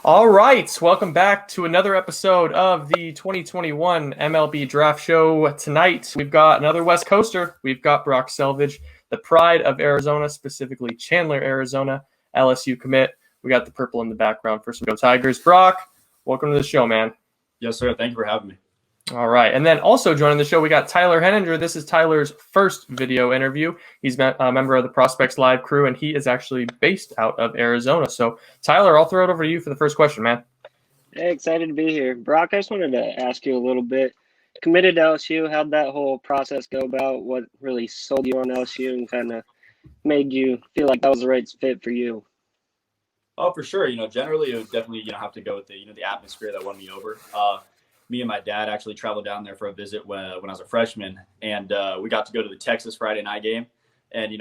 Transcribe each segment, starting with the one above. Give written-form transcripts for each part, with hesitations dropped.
All right, welcome back to another episode of the 2021 MLB Draft Show. Tonight, we've got another West Coaster. We've got Brock Selvidge, the pride of Arizona, specifically Chandler, Arizona, LSU commit. We got the purple in the background for some Go Tigers. Brock, welcome to the show, man. Yes, sir. Thank you for having me. All right, and then also joining the show, we got Tyler Henninger. This is Tyler's first video interview. He's a member of the Prospects Live crew, and he is actually based out of Arizona. So, Tyler, I'll throw it over to you for the first question, man. Hey, excited to be here. Brock, I just wanted to ask you a little bit. Committed to LSU, how'd that whole process go about? What really sold you on LSU and kind of made you feel like that was the right fit for you? Oh, for sure. Generally, it would definitely, have to go with the atmosphere that won me over. Me and my dad actually traveled down there for a visit when I was a freshman, and we got to go to the Texas Friday night game. And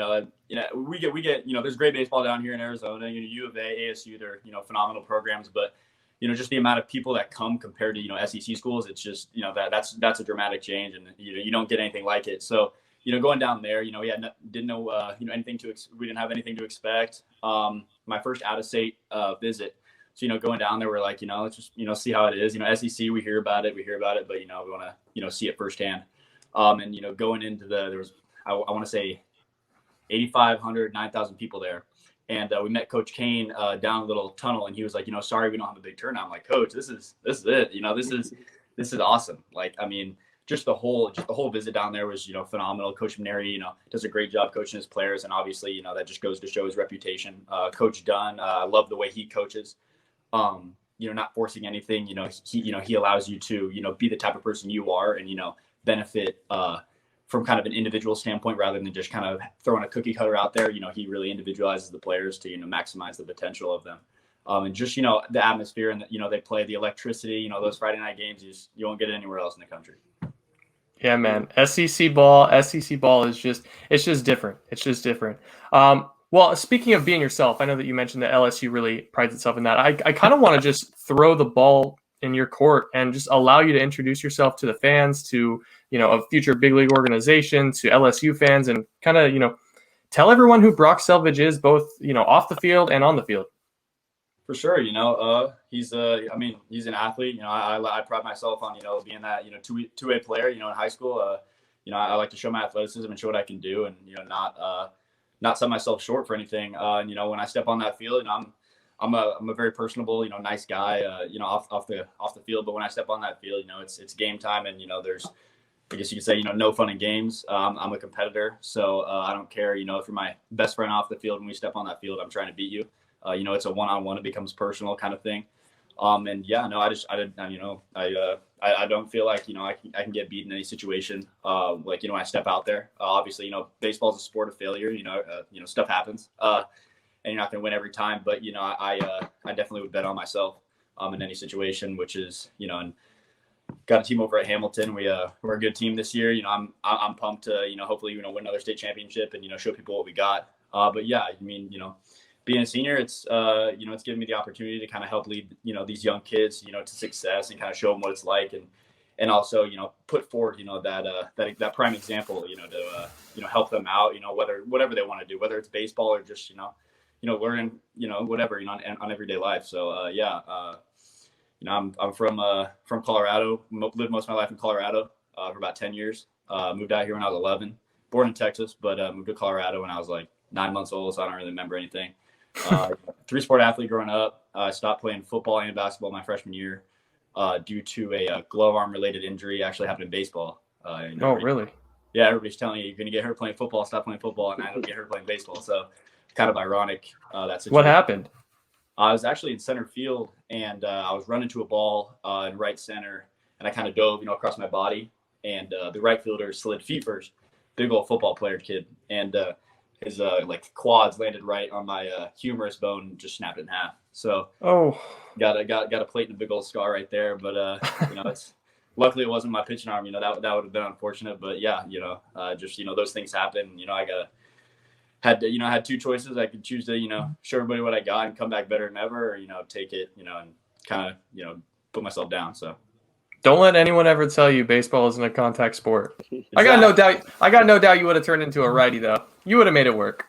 we get there's great baseball down here in Arizona. U of A, ASU, they're phenomenal programs, but just the amount of people that come compared to SEC schools, it's just that's a dramatic change, and you don't get anything like it. So going down there, we didn't know anything we didn't have anything to expect. My first out of state visit. So, going down there, we're like, let's just, see how it is. SEC, we hear about it, but, we want to, see it firsthand. And, going into there was, I want to say 8,500, 9,000 people there. And we met Coach Kane down a little tunnel, and he was like, sorry, we don't have a big turnout. I'm like, Coach, this is it. This is awesome. Like, I mean, just the whole visit down there was, phenomenal. Coach Maneri, does a great job coaching his players. And obviously, that just goes to show his reputation. Coach Dunn, I love the way he coaches. Not forcing anything, he allows you to, be the type of person you are and, benefit from kind of an individual standpoint rather than just kind of throwing a cookie cutter out there. He really individualizes the players to, maximize the potential of them. And just, the atmosphere and, they play the electricity, those Friday night games, you won't get it anywhere else in the country. Yeah, man. SEC ball is just different. It's just different. Well, speaking of being yourself, I know that you mentioned that LSU really prides itself in that. I kind of want to just throw the ball in your court and just allow you to introduce yourself to the fans, to, a future big league organization, to LSU fans, and kind of, tell everyone who Brock Selvidge is, both, off the field and on the field. For sure. He's he's an athlete. I pride myself on, being that, two-way player, in high school. I like to show my athleticism and show what I can do and, not sell myself short for anything. When I step on that field, I'm a very personable, nice guy, off the field. But when I step on that field, it's game time, and there's, I guess you could say, no fun and games. I'm a competitor, so I don't care. If you're my best friend off the field, when we step on that field, I'm trying to beat you. It's a one-on-one. It becomes personal kind of thing. I don't feel like, I can get beat in any situation. When I step out there, obviously, baseball is a sport of failure, stuff happens, and you're not going to win every time. But, I definitely would bet on myself, in any situation, which is, and got a team over at Hamilton. We're a good team this year. I'm pumped to, hopefully, win another state championship and, show people what we got. But yeah, being a senior, it's it's given me the opportunity to kind of help lead, these young kids, to success and kind of show them what it's like, and also, put forward, that prime example, to help them out, whatever they want to do, whether it's baseball or just, learning, whatever, on everyday life. So, I'm from Colorado, lived most of my life in Colorado, for about 10 years, moved out here when I was 11, born in Texas, but moved to Colorado when I was like 9 months old. So I don't really remember anything. 3-sport athlete growing up. I stopped playing football and basketball my freshman year due to a glove arm related injury. Actually happened in baseball. Oh, really? Yeah, everybody's telling you you're going to get hurt playing football, stop playing football, and I don't get hurt playing baseball. So kind of ironic. That situation. What happened? I was actually in center field, and I was running to a ball in right center, and I kind of dove, across my body, and the right fielder slid feet first. Big old football player kid, and his quads landed right on my humerus bone, and just snapped it in half. So got a plate and a big old scar right there. But it's luckily it wasn't my pitching arm. That would have been unfortunate. But yeah, just those things happen. I had two choices. I could choose to show everybody what I got and come back better than ever, or take it and kind of put myself down. So. Don't let anyone ever tell you baseball isn't a contact sport. Exactly. I got no doubt you would have turned into a righty though. You would have made it work.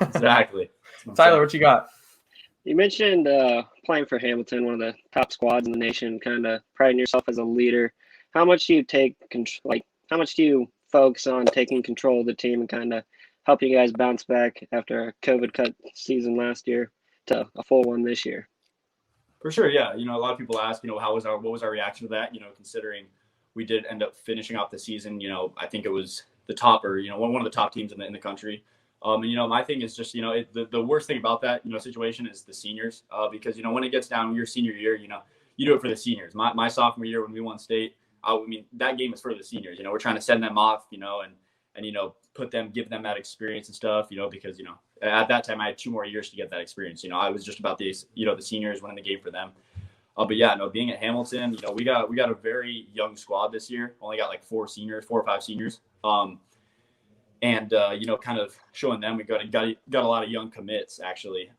Exactly. Tyler, what you got? You mentioned playing for Hamilton, one of the top squads in the nation, kind of priding yourself as a leader. How much do you how much do you focus on taking control of the team and kind of help you guys bounce back after a COVID cut season last year to a full one this year? For sure, yeah. A lot of people ask, what was our reaction to that? Considering we did end up finishing off the season, I think it was the top or one of the top teams in the country. My thing is just, the worst thing about that, situation is the seniors, because, when it gets down your senior year, you do it for the seniors. My sophomore year when we won state, that game is for the seniors. We're trying to send them off, and give them that experience and stuff, because, at that time I had 2 more years to get that experience. I was just about the seniors winning the game for them. But yeah, no, being at Hamilton, we got a very young squad this year. Only got like 4 or 5 seniors. Kind of showing them we got a lot of young commits actually,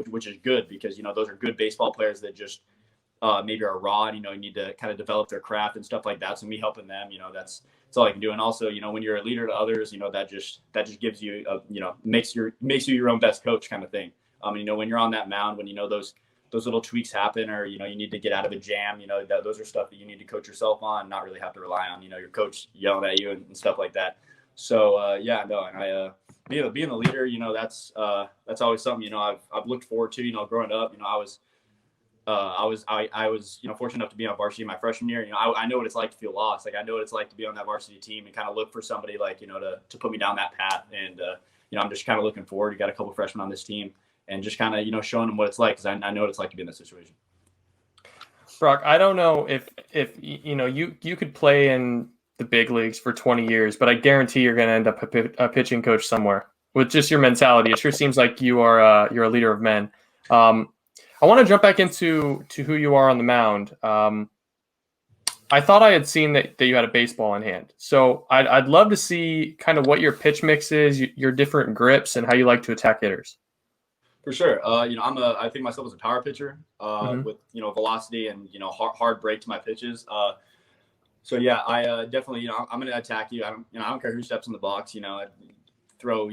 which is good because those are good baseball players that just maybe are raw and need to kind of develop their craft and stuff like that. So me helping them, that's all I can do. And also, when you're a leader to others, that just gives you makes you your own best coach kind of thing. When you're on that mound, when those little tweaks happen or you need to get out of a jam, those are stuff that you need to coach yourself on, not really have to rely on your coach yelling at you and stuff like that. So being the leader, that's always something I've looked forward to. Growing up, I was fortunate enough to be on varsity my freshman year. I know what it's like to feel lost. Like I know what it's like to be on that varsity team and kind of look for somebody to put me down that path. And I'm just kind of looking forward. You got a couple freshmen on this team and just kind of showing them what it's like because I know what it's like to be in this situation. Brock, I don't know if you could play in the big leagues for 20 years, but I guarantee you're going to end up a pitching coach somewhere with just your mentality. It sure seems like you're a leader of men. I want to jump back into who you are on the mound. I thought I had seen that you had a baseball in hand. So I'd love to see kind of what your pitch mix is, your different grips, and how you like to attack hitters. For sure. I think myself as a power pitcher with velocity and hard break to my pitches. So yeah, I definitely I'm going to attack you. I don't care who steps in the box. I throw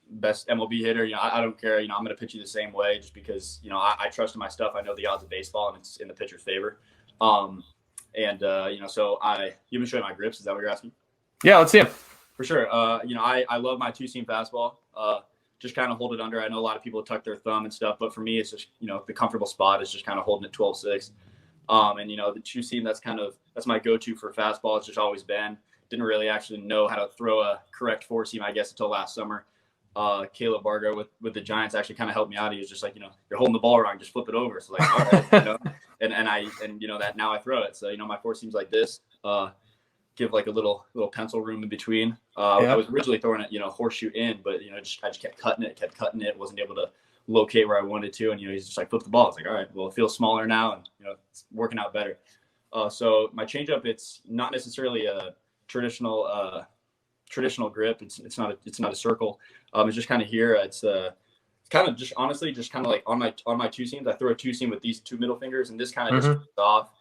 best MLB hitter. I don't care. I'm going to pitch you the same way just because I trust in my stuff. I know the odds of baseball and it's in the pitcher's favor. So you want me to show you my grips? Is that what you're asking? Yeah, let's see them. For sure. I love my 2-seam fastball. Just kind of hold it under. I know a lot of people tuck their thumb and stuff, but for me, it's just the comfortable spot is just kind of holding it 12-6. The 2-seam, that's my go-to for fastball. It's just always been. Didn't really actually know how to throw a correct 4-seam, I guess, until last summer. Caleb Bargo with the Giants actually kind of helped me out. He was just like, you're holding the ball wrong, just flip it over. So like, all right, and that now I throw it. So my 4-seam's like this. Give like a little pencil room in between. I was originally throwing it, horseshoe in, but I just kept cutting it. Wasn't able to locate where I wanted to, and he's just like flip the ball. It's like, all right, well, it feels smaller now, and it's working out better. So my changeup, it's not necessarily a traditional grip. It's not a circle. It's just kind of here. It's kind of just honestly just kind of like on my 2-seams. I throw a 2-seam with these 2 middle fingers, and this kind of just off.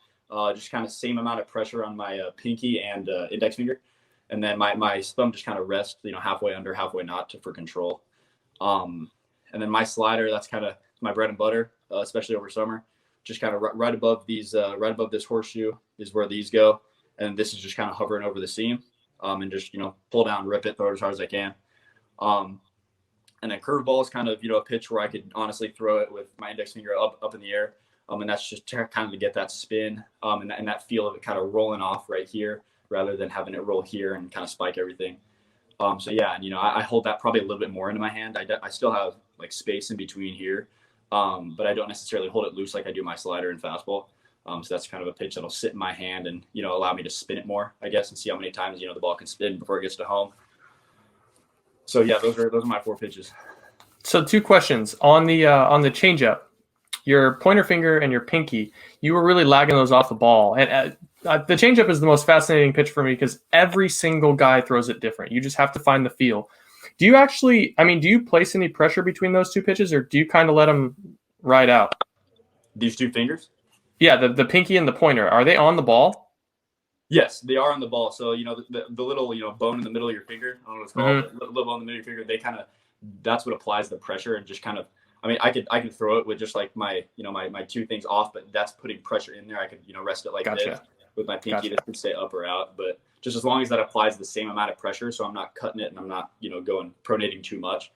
Just kind of same amount of pressure on my pinky and index finger, and then my thumb just kind of rests halfway under, halfway not for control. And then my slider, that's kind of my bread and butter, especially over summer. Just kind of right above this horseshoe is where these go, and this is just kind of hovering over the seam, and just pull down, rip it, throw it as hard as I can. And then curveball is kind of a pitch where I could honestly throw it with my index finger up in the air. And that's just kind of to get that spin and that feel of it kind of rolling off right here rather than having it roll here and kind of spike everything. So yeah, and I hold that probably a little bit more into my hand. I still have like space in between here, but I don't necessarily hold it loose like I do my slider and fastball. So that's kind of a pitch that'll sit in my hand and allow me to spin it more, I guess, and see how many times the ball can spin before it gets to home. So yeah, those are my 4 pitches. So 2 questions on the changeup. Your pointer finger and your pinky, you were really lagging those off the ball. And the changeup is the most fascinating pitch for me because every single guy throws it different. You just have to find the feel. Do you place any pressure between those 2 pitches, or do you kind of let them ride out? These 2 fingers? Yeah, the pinky and the pointer. Are they on the ball? Yes, they are on the ball. So, the little, bone in the middle of your finger, I don't know what it's called, the little bone in the middle of your finger, that's what applies the pressure and just kind of, I mean, I could throw it with just like my two things off, but that's putting pressure in there. I could, rest it like this with my pinky. This could stay up or out, but just as long as that applies the same amount of pressure, so I'm not cutting it and I'm not, going pronating too much,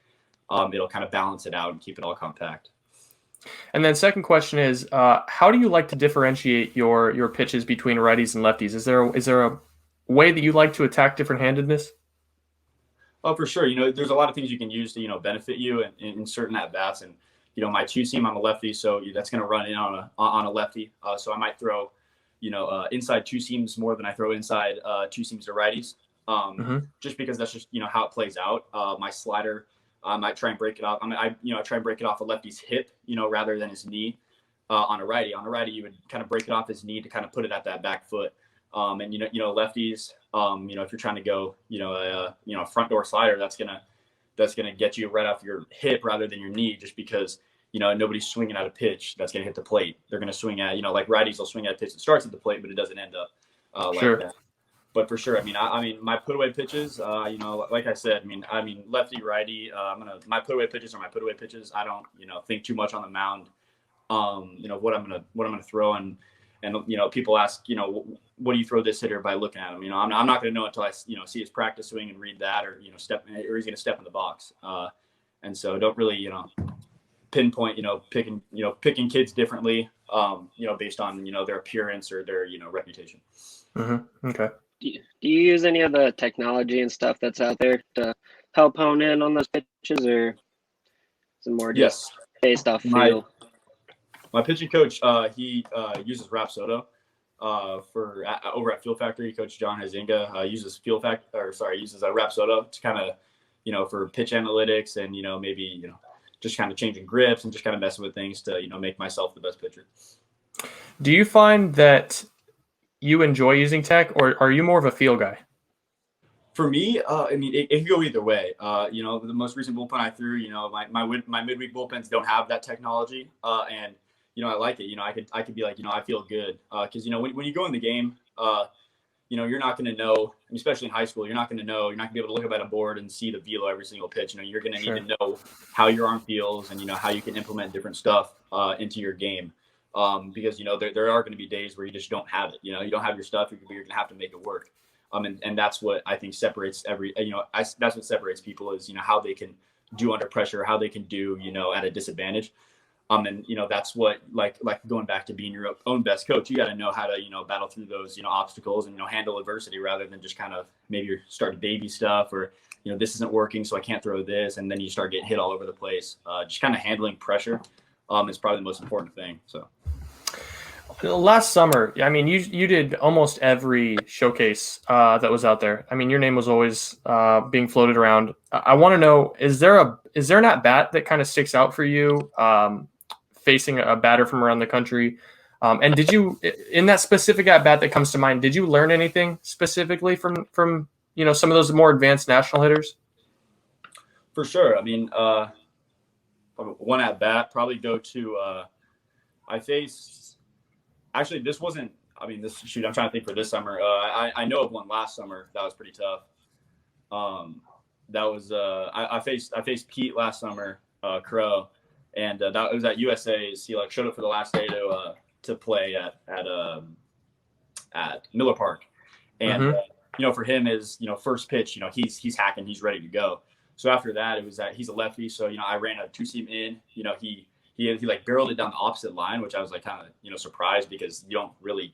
it'll kind of balance it out and keep it all compact. And then second question is, how do you like to differentiate your pitches between righties and lefties? Is there a way that you like to attack different handedness? Oh, for sure. There's a lot of things you can use to, benefit you in certain at bats. And, my two seam, I'm a lefty, so that's going to run in on a lefty. So I might throw, inside two seams more than I throw inside two seams to righties. Just because that's just, how it plays out. My slider, I might try and break it off. I try and break it off a lefty's hip, rather than his knee. On a righty, you would kind of break it off his knee to kind of put it at that back foot. And lefties, if you're trying to go, a front door slider, that's gonna get you right off your hip rather than your knee, just because nobody's swinging at a pitch that's gonna hit the plate. They're gonna swing at, like righties will swing at a pitch that starts at the plate, but it doesn't end up like that. But for sure, I mean, my put away pitches, like I said, lefty, righty, my put away pitches are my put away pitches. I don't, think too much on the mound, what I'm gonna throw. And people ask, what do you throw this hitter by looking at him? I'm not going to know until I, see his practice swing and read that, or, or he's going to step in the box. And so don't really, pinpoint, picking kids differently, based on, their appearance or their, reputation. Okay. Do you use any of the technology and stuff that's out there to help hone in on those pitches, or is it more just based off feel? My pitching coach, he uses Rapsodo over at Field Factory. Coach John Hazinga uses uses Rapsodo to kind of, for pitch analytics and, maybe, just kind of changing grips and just kind of messing with things to, make myself the best pitcher. Do you find that you enjoy using tech, or are you more of a feel guy? For me, it can go either way. The most recent bullpen I threw, my midweek bullpens don't have that technology, and I like it. I could be like, I feel good, because when you go in the game, you're not going to know, especially in high school, you're not going to know. You're not going to be able to look up at a board and see the velo every single pitch. You're going to need to know how your arm feels and how you can implement different stuff into your game. Because there are going to be days where you just don't have it. You don't have your stuff. You're going to have to make it work. And that's what I think separates that's what separates people is how they can do under pressure, how they can do at a disadvantage. And that's what like going back to being your own best coach, you got to know how to battle through those obstacles and handle adversity, rather than just kind of maybe you're starting baby stuff, or this isn't working, so I can't throw this, and then you start getting hit all over the place. Just kind of handling pressure is probably the most important thing. So last summer, you did almost every showcase that was out there. Your name was always being floated around. I want to know, is there an at bat that kind of sticks out for you, facing a batter from around the country? And did you, in that specific at bat that comes to mind, did you learn anything specifically from some of those more advanced national hitters? For sure. One at bat, probably go to I faced. Actually, this wasn't. I'm trying to think for this summer. I know of one last summer that was pretty tough. That was I faced Pete last summer, Crow, and that was at USA's. He showed up for the last day to play at Miller Park, and for him is first pitch, he's hacking, he's ready to go. So after that, it was that he's a lefty, so I ran a two seam in. He barreled it down the opposite line, which I was kind of surprised, because you don't really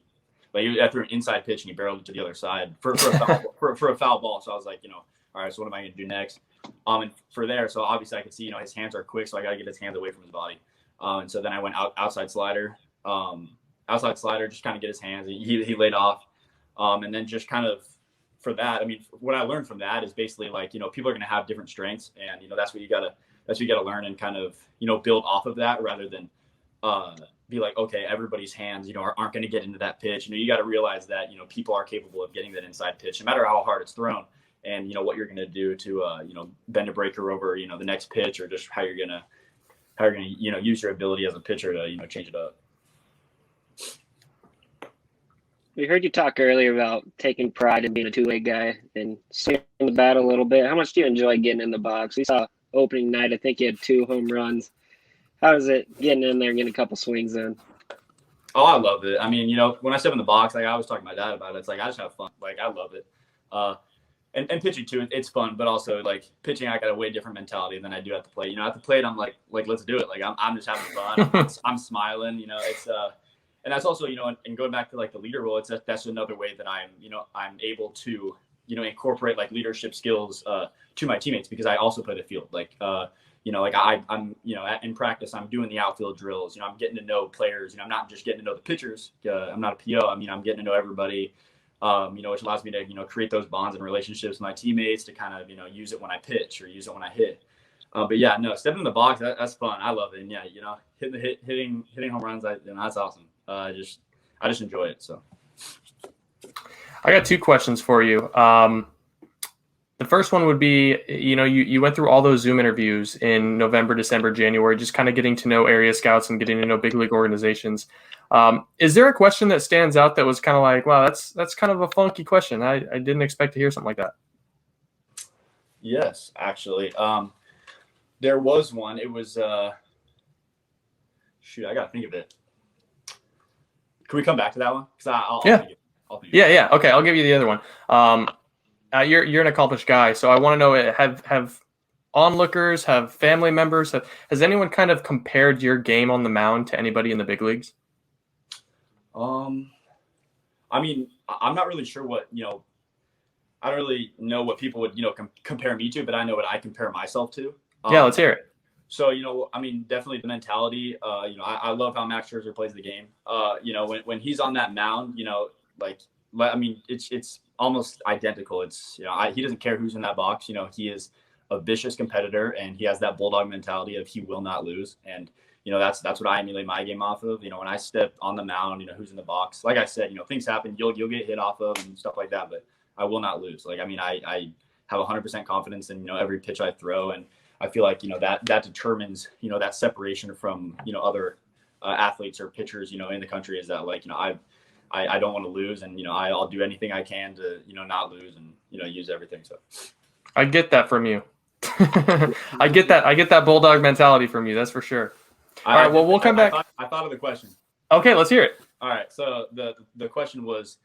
after an inside pitch and he barreled it to the other side for a foul ball. So I was like, all right, so what am I going to do next? And for there, so obviously I could see his hands are quick, so I got to get his hands away from his body. And so then I went outside slider, just kind of get his hands. He laid off, and then just kind of for that. What I learned from that is basically people are going to have different strengths, and that's what you got to learn and kind of build off of that, rather than be like, okay, everybody's hands aren't going to get into that pitch. You got to realize that people are capable of getting that inside pitch, no matter how hard it's thrown, and what you're going to do to bend a breaker over the next pitch, or just how you're going to use your ability as a pitcher to change it up. We heard you talk earlier about taking pride in being a two-way guy and swinging the bat a little bit. How much do you enjoy getting in the box? We saw opening night, I think you had 2 home runs. How is it getting in there and getting a couple swings in? Oh, I love it. I mean, when I step in the box, like I was talking to my dad about it. It's like I just have fun. Like I love it. And pitching too, it's fun, but also like pitching, I got a way different mentality than I do at the plate. At the plate, I'm like let's do it. Like I'm just having fun. I'm smiling. It's and that's also and going back to like the leader role, that's another way that I'm able to incorporate like leadership skills to my teammates, because I also play the field. I'm in practice, I'm doing the outfield drills. I'm getting to know players. I'm not just getting to know the pitchers. I'm not a PO. I'm getting to know everybody. Which allows me to create those bonds and relationships with my teammates to kind of use it when I pitch or use it when I hit. But yeah, no, stepping in the box, that's fun. I love it. And yeah, hitting home runs, that's awesome. I just enjoy it. So I got two questions for you. The first one would be, you went through all those Zoom interviews in November, December, January, just kind of getting to know area scouts and getting to know big league organizations. Is there a question that stands out that was kind of like, wow, that's kind of a funky question. I didn't expect to hear something like that. Yes, actually. There was one. It was, shoot, I got to think of it. Can we come back to that one? Because I'll think of it. Yeah. Okay, I'll give you the other one. You're an accomplished guy, so I want to know, have onlookers, have family members, has anyone kind of compared your game on the mound to anybody in the big leagues? I mean, I'm not really sure what, I don't really know what people would, compare me to, but I know what I compare myself to. Yeah, let's hear it. So, I mean, definitely the mentality, I love how Max Scherzer plays the game. When he's on that mound, it's almost identical. It's, he doesn't care who's in that box. He is a vicious competitor, and he has that bulldog mentality of he will not lose. And, that's what I emulate my game off of. When I step on the mound, who's in the box, like I said, things happen, you'll get hit off of and stuff like that, but I will not lose. Like, I mean, I have 100% confidence in, every pitch I throw. And I feel like, that determines, that separation from, other athletes or pitchers, in the country, is that, like, I don't want to lose, and I'll do anything I can to not lose, and use everything. So I get that from you. I get that bulldog mentality from you. That's for sure. All right. Well, we'll come back. I thought of the question. Okay, let's hear it. All right. So the question was,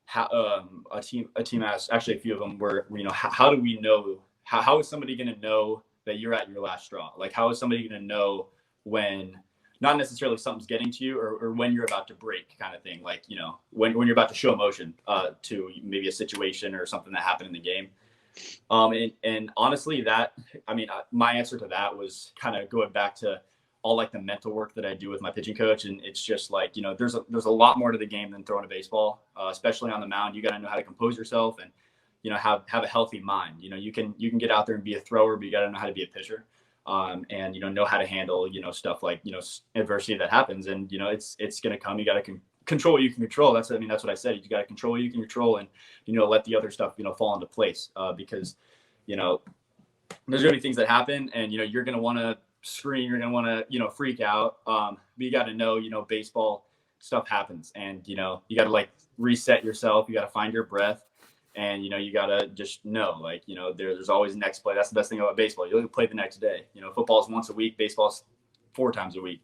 how a team asked, actually a few of them were, how do we know? How is somebody going to know that you're at your last straw? Like, how is somebody going to know when? Not necessarily something's getting to you, or when you're about to break, kind of thing. Like, when you're about to show emotion to maybe a situation or something that happened in the game. And honestly, my answer to that was kind of going back to all like the mental work that I do with my pitching coach. And it's just like, there's a lot more to the game than throwing a baseball, especially on the mound. You got to know how to compose yourself and, have a healthy mind. You can get out there and be a thrower, but you got to know how to be a pitcher. And know how to handle stuff like adversity that happens, and it's going to come. You got to control what you can control. That's what I said. You got to control what you can control, and let the other stuff fall into place, because there's going to be things that happen, and you're going to want to scream, you're going to want to freak out, but you got to know baseball stuff happens, and you got to like reset yourself. You got to find your breath. And, you got to just know, like, there's always next play. That's the best thing about baseball. You'll play the next day. Football's once a week. Baseball's 4 times a week.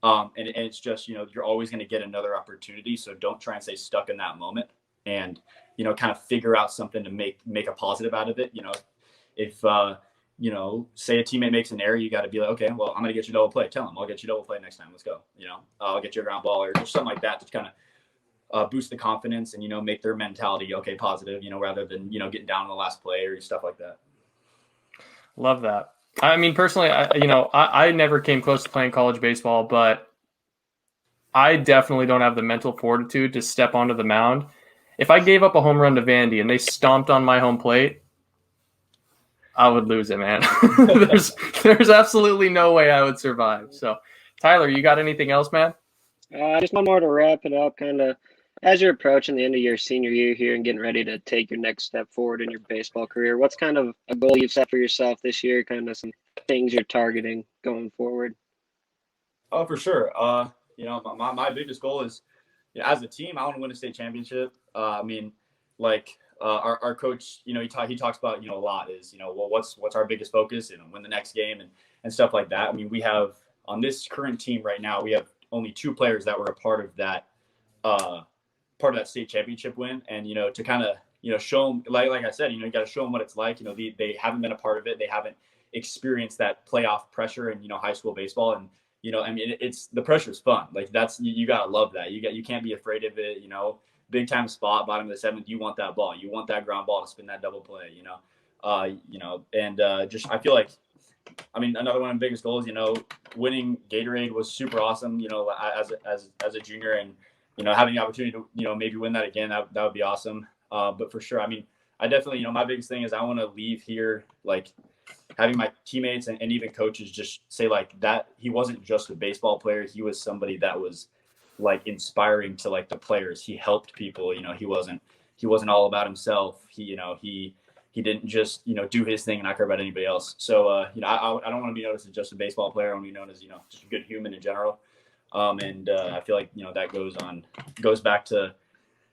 And it's just, you're always going to get another opportunity. So don't try and stay stuck in that moment, and, kind of figure out something to make a positive out of it. If, say a teammate makes an error, you got to be like, okay, well, I'm going to get you double play. Tell them, I'll get you double play next time. Let's go. I'll get you a ground ball or just something like that to kind of boost the confidence and, make their mentality, positive, rather than, getting down on the last play or stuff like that. Love that. I mean, personally, I never came close to playing college baseball, but I definitely don't have the mental fortitude to step onto the mound. If I gave up a home run to Vandy and they stomped on my home plate, I would lose it, man. There's absolutely no way I would survive. So, Tyler, you got anything else, man? Just one more to wrap it up, kind of as you're approaching the end of your senior year here and getting ready to take your next step forward in your baseball career. What's kind of a goal you've set for yourself this year, kind of some things you're targeting going forward? Oh, for sure. My biggest goal is, as a team, I want to win a state championship. Our coach, he talks about, a lot is, well, what's our biggest focus, and win the next game and stuff like that. I mean, we have on this current team right now, we have only 2 players that were a part of that state championship win. And, to kind of, show them, like I said, you got to show them what it's like. They haven't been a part of it. They haven't experienced that playoff pressure in, high school baseball. And, it's the pressure's fun. Like you got to love that. You can't be afraid of it. Big time spot, bottom of the 7th. You want that ball. You want that ground ball to spin that double play, just, I feel like, another one of the biggest goals, winning Gatorade was super awesome, as a junior, and, having the opportunity to, maybe win that again, that would be awesome. But for sure, I definitely, my biggest thing is I want to leave here, like having my teammates and even coaches just say like that he wasn't just a baseball player. He was somebody that was like inspiring to like the players. He helped people, he wasn't all about himself. He didn't just, do his thing and not care about anybody else. So, I don't want to be noticed as just a baseball player. I want to be known as, just a good human in general. I feel like, that goes back to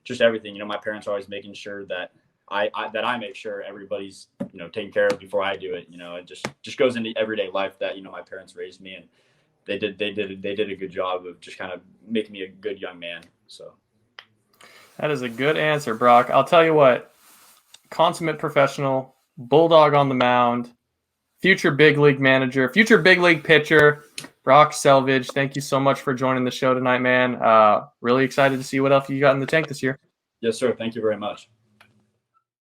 just everything. My parents are always making sure that I make sure everybody's, taken care of before I do it. It just goes into everyday life that, my parents raised me, and they did a good job of just kind of making me a good young man. So that is a good answer, Brock. I'll tell you what, consummate professional, bulldog on the mound, future big league manager, future big league pitcher, Brock Selvidge. Thank you so much for joining the show tonight, man. Really excited to see what else you got in the tank this year. Yes, sir. Thank you very much.